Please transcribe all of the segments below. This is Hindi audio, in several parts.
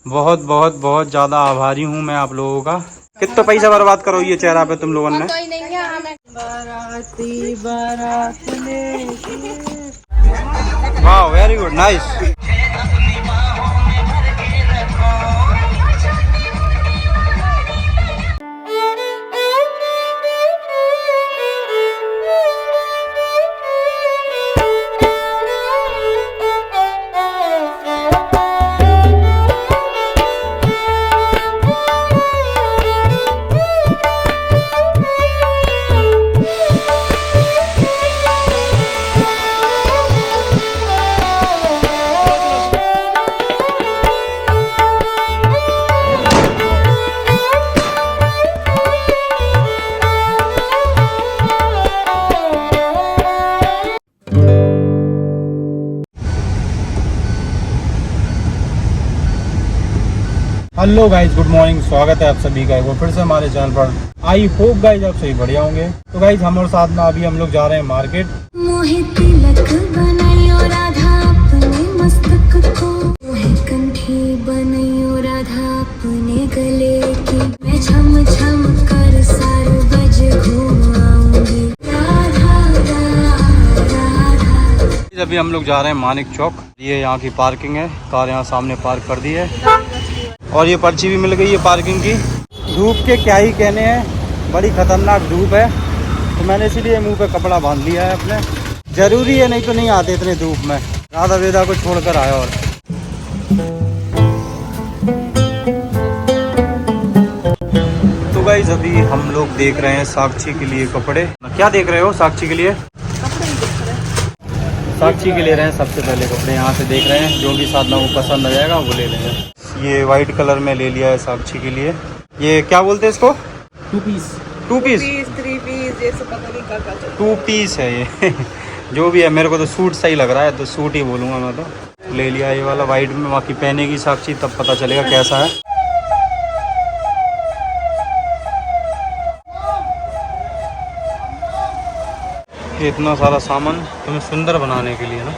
बहुत बहुत बहुत ज्यादा आभारी हूँ मैं आप लोगों का। कितना पैसा बर्बाद करो ये चेहरा पे तुम लोगों ने। वाह very good nice. Hello guys good morning, स्वागत है आप सभी का एक बार फिर से हमारे चैनल पर। आई होप गाइज आप सभी बढ़िया होंगे। तो गाइज हम और साथ में अभी हम लोग जा रहे हैं मार्केट। अभी हम लोग जा रहे हैं मानिक चौक। ये यहाँ की पार्किंग है, कार यहाँ सामने पार्क कर दी है और ये पर्ची भी मिल गई है पार्किंग की। धूप के क्या ही कहने हैं, बड़ी खतरनाक धूप है, तो मैंने इसीलिए मुंह पे कपड़ा बांध लिया है अपने। जरूरी है, नहीं तो नहीं आते इतने धूप में। राधा वेदा को छोड़कर आया। और तो गाइस अभी हम लोग देख रहे हैं साक्षी के लिए कपड़े। क्या देख रहे हो साक्षी के लिए? साक्षी के ले रहे हैं सबसे पहले कपड़े, यहाँ से देख रहे हैं। जो भी साथ में वो पसंद आ जाएगा वो ले लेंगे। ये वाइट कलर में ले लिया है साक्षी के लिए। ये क्या बोलते हैं इसको? टू पीस, थ्री पीस, ये सब पता नहीं क्या टू पीस है ये जो भी है, मेरे को तो सूट सही लग रहा है तो सूट ही बोलूँगा मैं। तो ले लिया ये वाला वाइट में। बाकी पहनेगी साक्षी तब पता चलेगा कैसा है। इतना सारा सामान तुम्हें सुंदर बनाने के लिए ना।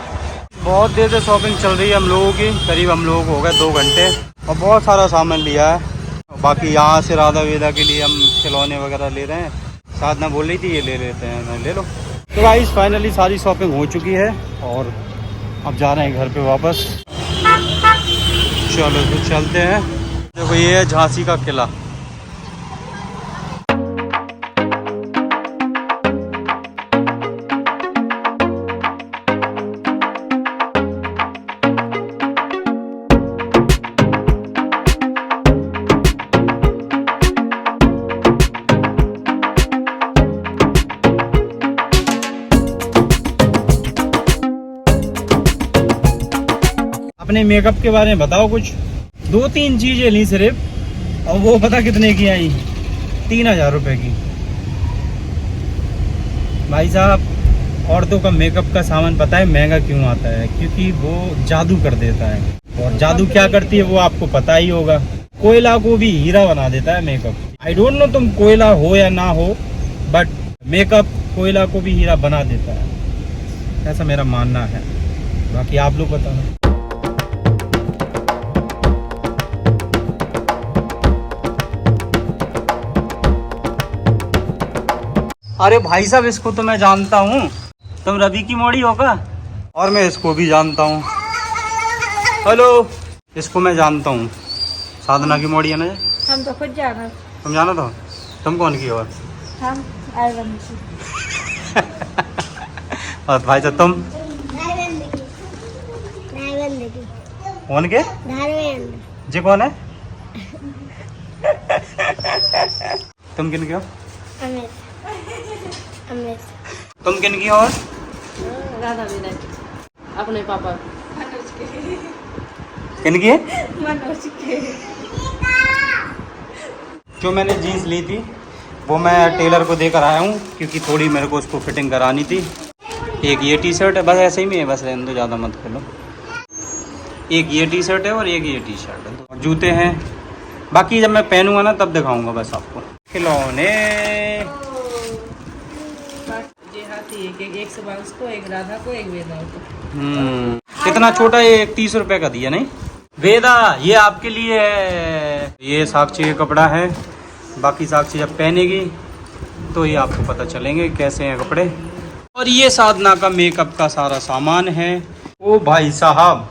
बहुत देर से शॉपिंग चल रही है हम लोगों की, करीब हम लोगों को हो गए 2 घंटे और बहुत सारा सामान लिया है। बाकी यहाँ से राधा वेदा के लिए हम खिलौने वगैरह ले रहे हैं। साधना बोल रही थी ये ले लेते हैं, मैं ले लो। तो गाइस फाइनली सारी शॉपिंग हो चुकी है और अब जा रहे हैं घर पे वापस। चलो तो चलते हैं। देखो ये है झांसी का किला। अपने मेकअप के बारे में बताओ कुछ। 2-3 चीजें ली सिर्फ, और वो पता कितने की आई? 3000 रुपए की। भाई साहब औरतों का मेकअप का सामान पता है महंगा क्यों आता है? क्योंकि वो जादू कर देता है। और जादू क्या करती है वो आपको पता ही होगा। कोयला को भी हीरा बना देता है मेकअप। आई डोंट नो तुम कोयला हो या ना हो, बट मेकअप कोयला को भी हीरा बना देता है, ऐसा मेरा मानना है। बाकी आप लोग बताना। अरे भाई साहब इसको तो मैं जानता हूँ, तुम रवि की मोड़ी होगा। और मैं इसको भी जानता हूँ। हेलो, इसको मैं जानता हूँ, साधना की मोड़ी है ना। हम तो खुद जाना। तुम जाना था? तुम कौन की? और हम और भाई साहब तुम कौन के? जी कौन है? तुम किन के हो? तुम किन की हो? और राधा वेदा अपने पापा किन की है? मनोज के। जो मैंने जीन्स ली थी वो मैं टेलर को देकर आया हूँ, क्योंकि थोड़ी मेरे को उसको फिटिंग करानी थी। एक ये टी शर्ट है, बस ऐसे ही में है, बस रहने दो, ज़्यादा मत कर लो। एक ये टी शर्ट है और एक ये टी शर्ट है, और जूते हैं। बाकी जब मैं पहनूंगा ना तब दिखाऊंगा बस आपको। खिलौने एक सुभाष को, एक राधा को, एक वेदा को। इतना छोटा ये 30 रुपए का दिया नहीं? वेदा ये आपके लिए है। ये साक्षी का कपड़ा है, बाकी साक्षी जब पहनेगी तो ये आपको पता चलेंगे कैसे हैं कपड़े। और ये साधना का मेकअप का सारा सामान है। ओ भाई साहब,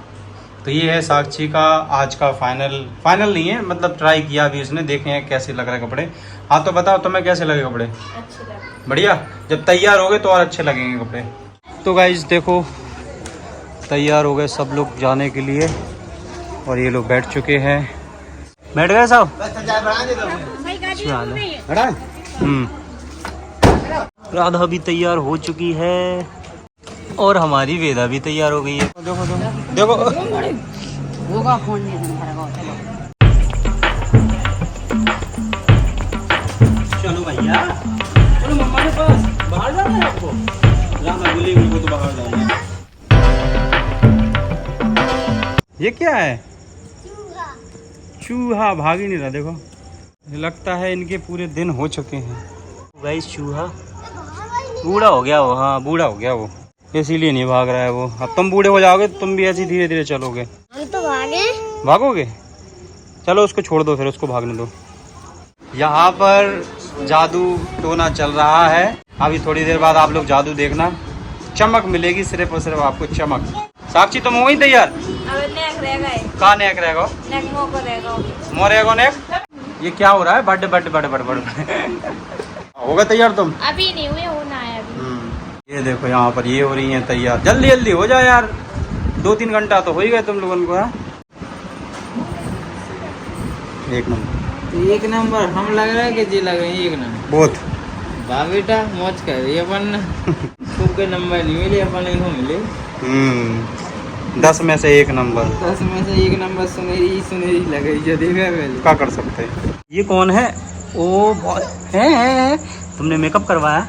तो ये है साक्षी का आज का फाइनल नहीं है, मतलब ट्राई किया अभी उसने, देखे हैं कैसे लग रहे कपड़े। हाँ तो बताओ तुम्हें कैसे लगे कपड़े? अच्छे लगे। बढ़िया, जब तैयार हो गए तो और अच्छे लगेंगे कपड़े। तो गाइज देखो तैयार हो गए सब लोग जाने के लिए और ये लोग बैठ चुके हैं। बैठ गए सब? राधा भी तैयार हो चुकी है और हमारी वेदा भी तैयार हो गई है। देखो देखो चलो भैया, चलो मम्मा के पास। बाहर जाना है आपको? राधा बोली उनको तो बाहर जाना है। ये क्या है? चूहा भाग ही नहीं रहा। देखो लगता है इनके पूरे दिन हो चुके हैं। गाइस चूहा बूढ़ा हो गया वो, हाँ बूढ़ा हो गया वो, इसीलिए नहीं भाग रहा है वो। अब तुम बूढ़े हो जाओगे तो तुम भी ऐसे धीरे धीरे चलोगे। हम तो भागोगे? चलो उसको छोड़ दो, फिर उसको भागने दो। यहाँ पर जादू टोना चल रहा है। अभी थोड़ी देर बाद आप लोग जादू देखना, चमक मिलेगी सिर्फ और सिर्फ आपको, चमक। साक्षी तुम हो गई तैयार? कहाँ नेक रहेगा? मोरेगो नेक। ये क्या हो रहा है? बड़े बड़े बड़े बड़े बड़े होगा तैयार तुम? अभी नहीं हुए, होना है अभी। ये देखो यहाँ पर ये हो रही है तैयार। जल्दी जल्दी हो जाए यार, 2-3 घंटा तो हो ही गए तुम लोगों को। एक नंबर, एक नंबर। हम लग रहा है कि जी लग रहे हैं एक नंबर बहुत। वाह बेटा मौज कर रही है अपन। खूब के नंबर नहीं मिले अपन को मिले। 10 में से 1 नंबर। 10 में से 1 नंबर। सुनहरी सुनहरी लग रही है, देखा पहले। क्या कर सकते हैं। ये कौन है? ओ है तुमने मेकअप करवाया?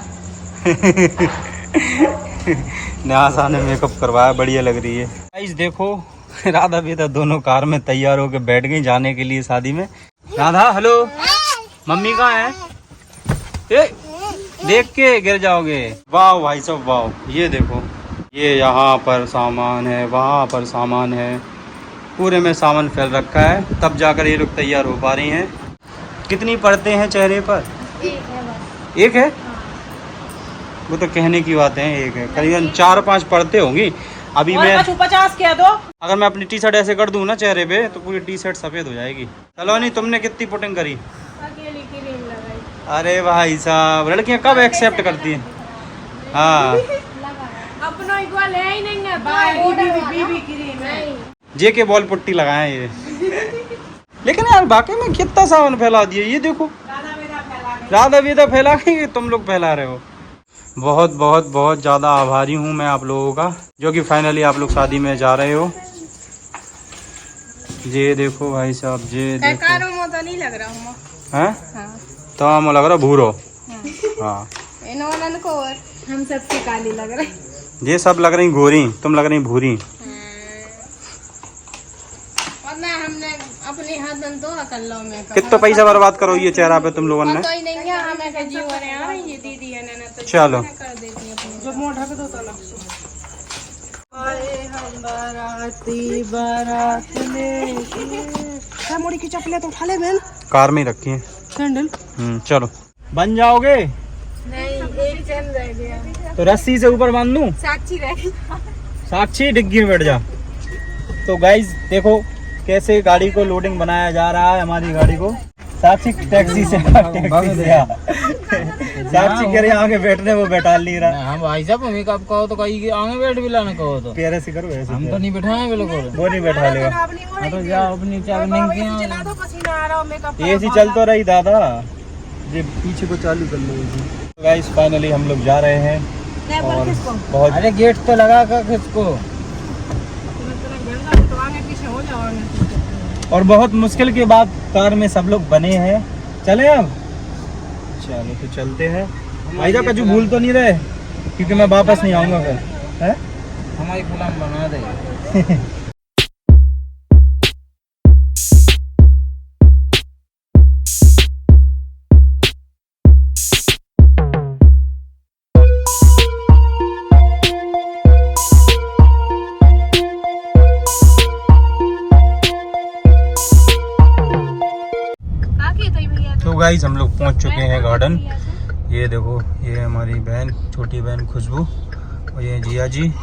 न्यासा ने मेकअप करवाया, बढ़िया लग रही है। गाइस देखो राधा बेटा दोनों कार में तैयार होकर बैठ गई जाने के लिए शादी में। राधा हेलो, मम्मी कहाँ है? ए, देख के गिर जाओगे। वाह भाई साहब वाह, ये देखो ये यहाँ पर सामान है, वहाँ पर सामान है, पूरे में सामान फैल रखा है, तब जाकर ये लोग तैयार हो पा रही हैं। कितनी परतें हैं चेहरे पर? एक है? वो तो कहने की बात है, एक है। करीबन 4-5 परतें होंगी। अभी मैं 50 क्या दो? अगर मैं अपनी टी शर्ट ऐसे कर दूं ना चेहरे पे तो पूरी टी शर्ट सफेद हो जाएगी। चलो नहीं, तुमने कितनी पुटिंग करी? अकेली क्रीम लगाई। अरे भाई साहब, लड़कियां कब एक्सेप्ट करती हैं? हाँ अपना इक्वल है ही नहीं है। बीबी क्रीम है। जे के बॉल पुट्टी लगाए ये। लेकिन यार बाकी में कितना सामान फैला दिए, ये देखो। राधा वेदा फैला के तुम लोग फैला रहे हो। बहुत बहुत बहुत ज़्यादा आभारी हूँ मैं आप लोगों का, जो कि फाइनली आप लोग शादी में जा रहे हो। ये देखो भाई साहब, ये देखो। तो नहीं लग रहा हूँ हैं? हाँ। तो हम लग रहा भूरो। हाँ इन्होंने को हम सबसे काली लग रही। ये सब लग रही गोरी, तुम लग रही भूरी। वरना हमने अपने हाथ तो कर लो में कितना पैसा बर्बाद करो ये चेहरा पे तुम लोगों ने। तो ही नहीं है हमें का जीवन है। ये दीदी है ना तो चलो कर देती है अपनी। जो मोटा के तो चलो। अरे हम बाराती बारात लेके मोड़ी की चप्पलें तो उठा ले बहन, कार में ही रखी है सैंडल। चलो बन जाओगे? नहीं, एक चल रह गया तो रस्सी से ऊपर बांध दूं? साक्षी रह गई। साक्षी डिग्गी में बैठ जा। तो गाइज देखो कैसे गाड़ी को लोडिंग बनाया जा रहा है, हमारी गाड़ी को। साक्षी टैक्सी से साक्षी कह रही आगे बैठने, वो बैठा नहीं रहा। हम भाई साहब मम्मी कब कहो तो कहीं आगे बैठ भी लाना कहो तो प्यारे से करो ऐसे। हम तो नहीं बैठाए बिल्कुल। वो नहीं बैठा लेगा। हाँ तो जाओ अपनी चाबी नहीं चला दो, पसीना आ रहा हो मेकअप। एसी चल तो रही दादा, ये पीछे को चालू कर लो। तो गाइस फाइनली हम लोग जा रहे हैं और बहुत। अरे गेट तो लगा कर किसको। और बहुत मुश्किल के बाद कार में सब लोग बने हैं। चले अब? चलो तो चलते हैं। भाई साहब कछु भूल तो नहीं रहे, क्योंकि मैं वापस नहीं आऊँगा फिर। है हमारी गुलाम बना दे। गाइस हम लोग पहुंच चुके हैं गार्डन। ये देखो, ये हमारी बहन, छोटी बहन खुशबू, और ये जिया जी।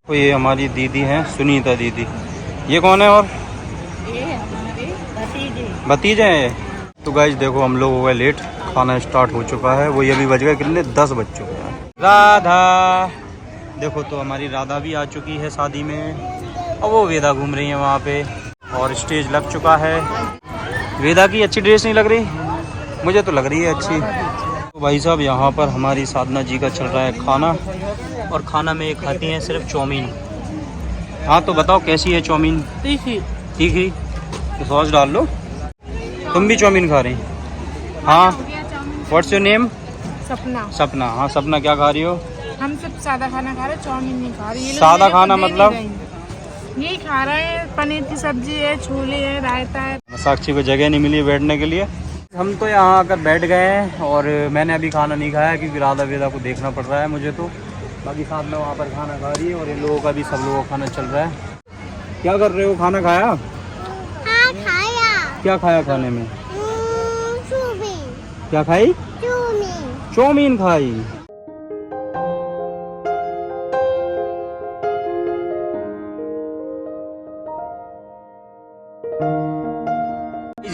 तो ये हमारी दीदी हैं, सुनीता दीदी। ये कौन है? और ये हमारे भतीजे। भतीजे हैं। तो गाइस देखो, हम लोग हो गए लेट, खाना स्टार्ट हो चुका है। वो ये अभी बज गए कितने, 10 बज चुके हैं। राधा देखो, तो हमारी राधा भी आ चुकी है शादी में, और वो वेदा घूम रही है वहाँ पे, और स्टेज लग चुका है। वेदा की अच्छी ड्रेस नहीं लग रही? मुझे तो लग रही है अच्छी। तो भाई साहब, यहाँ पर हमारी साधना जी का चल रहा है खाना, और खाना में खाती हैं सिर्फ चाउमीन। हाँ तो बताओ कैसी है चाउमीन? तीखी। तीखी? तो सॉस डाल लो। तुम भी चाउमीन खा रही? हाँ। What's your name? सपना। सपना। हाँ सपना, क्या खा रही हो? हम सब सादा खाना खा रहे, चाउमीन नहीं खा रहे। ये लोग सादा मेरे को खाना दे मतलब? नहीं रहे। यही खा रहे हैं, पनीर की सब्जी है, छोले है, रायता है। साक्षी को जगह नहीं मिली बैठने के लिए। हम तो यहाँ आकर बैठ गए हैं, और मैंने अभी खाना नहीं खाया क्योंकि राधा वेदा को देखना पड़ रहा है मुझे। तो बाकी साथ में वहाँ पर खाना खा रही है, और इन लोगों का भी, सब लोगों का खाना चल रहा है। क्या कर रहे हो? खाना खाया? हाँ खाया। क्या खाया खाने में? चाउमीन। क्या खाई? चाउमीन। चाउमीन खाई।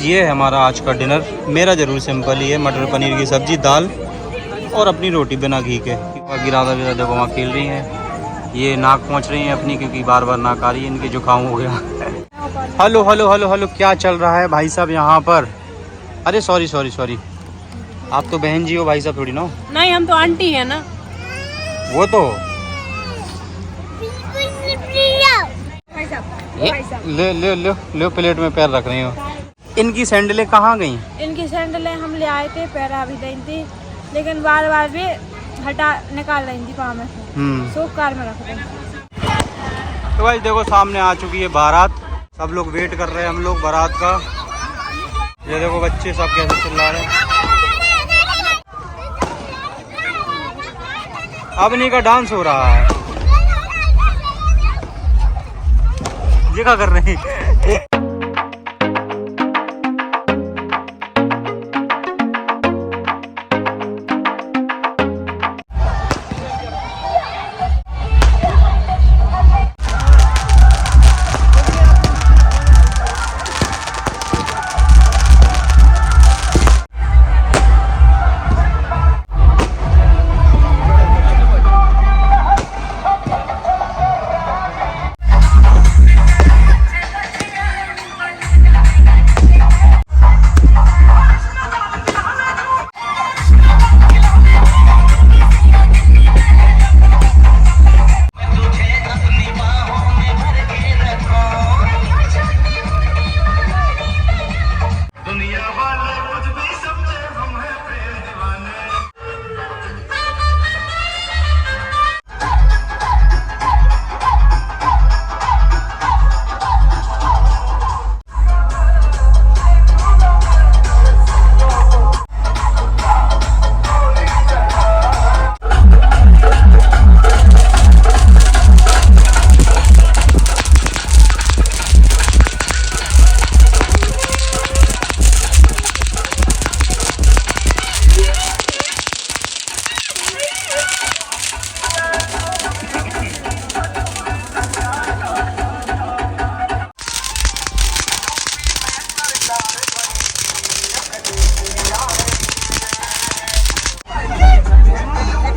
ये है हमारा आज का डिनर। मेरा जरूर सिंपल ही है, मटर पनीर की सब्जी, दाल, और अपनी रोटी बिना घी के। बाकी राधा वेदा देखो वहाँ खेल रही हैं। ये नाक पहुँच रही हैं अपनी, क्योंकि बार बार नाक आ रही है इनकी, जुकाम हो गया। हेलो हेलो हेलो हेलो, क्या चल रहा है भाई साहब यहाँ पर? अरे सॉरी सॉरी सॉरी, आप तो बहन जी हो, भाई साहब थोड़ी ना हो। नहीं, हम तो आंटी है ना। वो तो ले ले ले ले, प्लेट में पैर रख रही हो। इनकी सैंडलें कहाँ गई? इनकी सैंडलें हम ले आए थे, पैरा भी दी थी, लेकिन बार बार भी हटा निकाल रही थी पाँव में से, सो कार में रख दें। तो भाई देखो, सामने आ चुकी है बारात। सब लोग वेट कर रहे हैं हम लोग बारात का। ये देखो बच्चे सब कैसे चिल्ला रहे हैं। अबनी का डांस हो रहा है। ये क्या कर रहे हैं?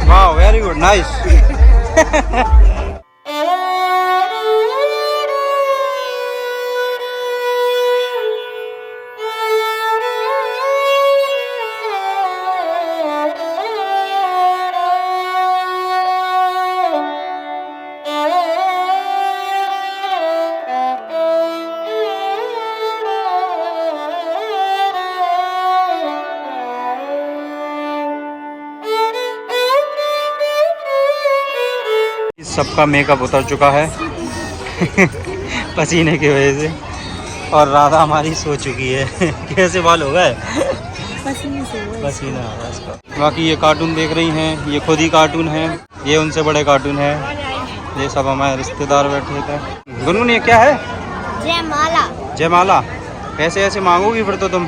Wow, very good, nice. सबका मेकअप उतर चुका है पसीने की वजह से, और राधा हमारी सो चुकी है कैसे बाल हो गए? पसीना आ रहा है इसका। बाकी ये कार्टून देख रही हैं, ये खुद ही कार्टून है, ये उनसे बड़े कार्टून है। ये सब हमारे रिश्तेदार बैठे थे। गुनगुन ये क्या है? जयमाला। जयमाला। पैसे ऐसे मांगोगी फिर तो तुम?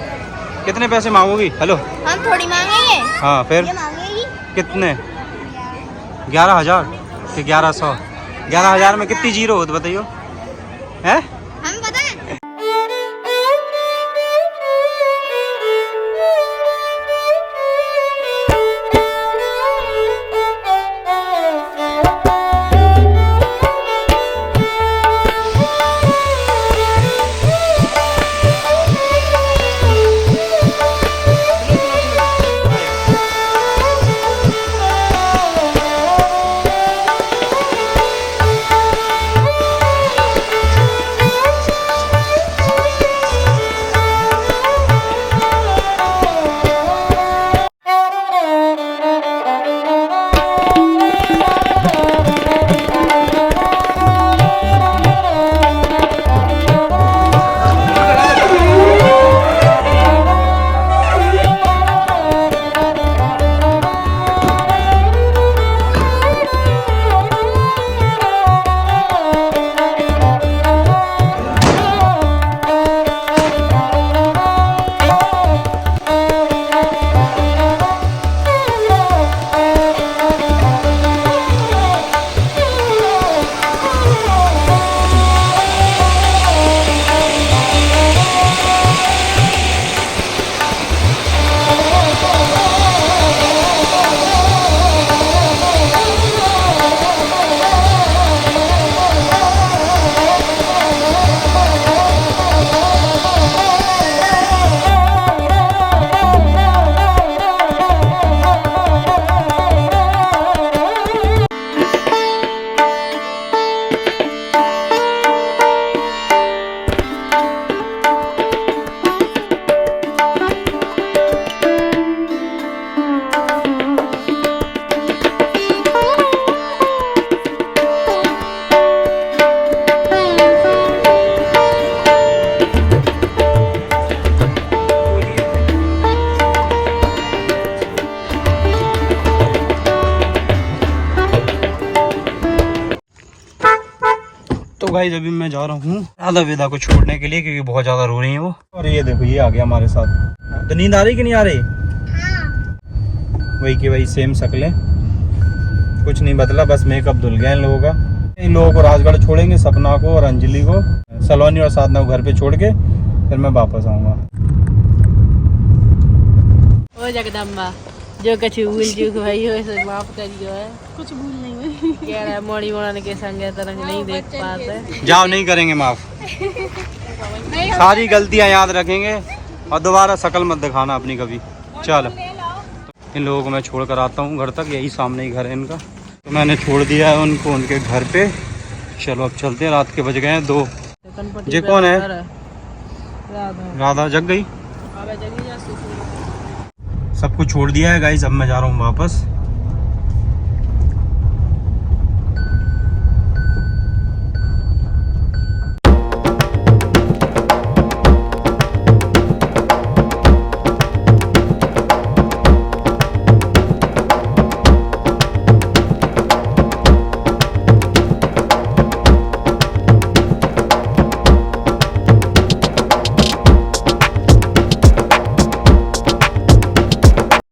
कितने पैसे मांगोगी? हेलो, हम थोड़ी मांगेंगे, हाँ फिर ये मांगेगी। कितने? 11,000 कि 1100? 11,000 में कितनी जीरो हो तो बताइयो? हैं? हम बताएं? तो गाइस अभी मैं जा रहा हूँ राधा वेदा को छोड़ने के लिए, क्योंकि बहुत ज्यादा रो रही है वो। और ये देखो ये आ गया हमारे साथ। तो नींद आ रही कि नहीं आ रही? वही की वही सेम शक्लें, कुछ नहीं बदला, बस मेकअप धुल गया इन लोगों का। इन लोगों को राजगढ़ छोड़ेंगे, सपना को और अंजलि को, सलोनी और साधना को घर पे छोड़ के फिर मैं वापस आऊंगा। ओ जगदम्बा, जो कुछ भूल चूक भाई हो इसे माफ करियो है। कुछ भूल नहीं हुई। कह रहा है मोड़ी मोड़न के संग तरंग नहीं देख पाते। जाओ, नहीं करेंगे माफ, सारी गलतियां याद रखेंगे और दोबारा शक्ल मत दिखाना अपनी कभी। चलो इन लोगों को मैं छोड़ कर आता हूँ घर तक, यही सामने ही घर है इनका। तो मैंने छोड़ दिया है उनको उनके घर पे। चलो अब चलते हैं, रात के बज गए हैं 2। ये कौन है? राधा जग गई। सब कुछ छोड़ दिया है गाइस, अब मैं जा रहा हूँ वापस।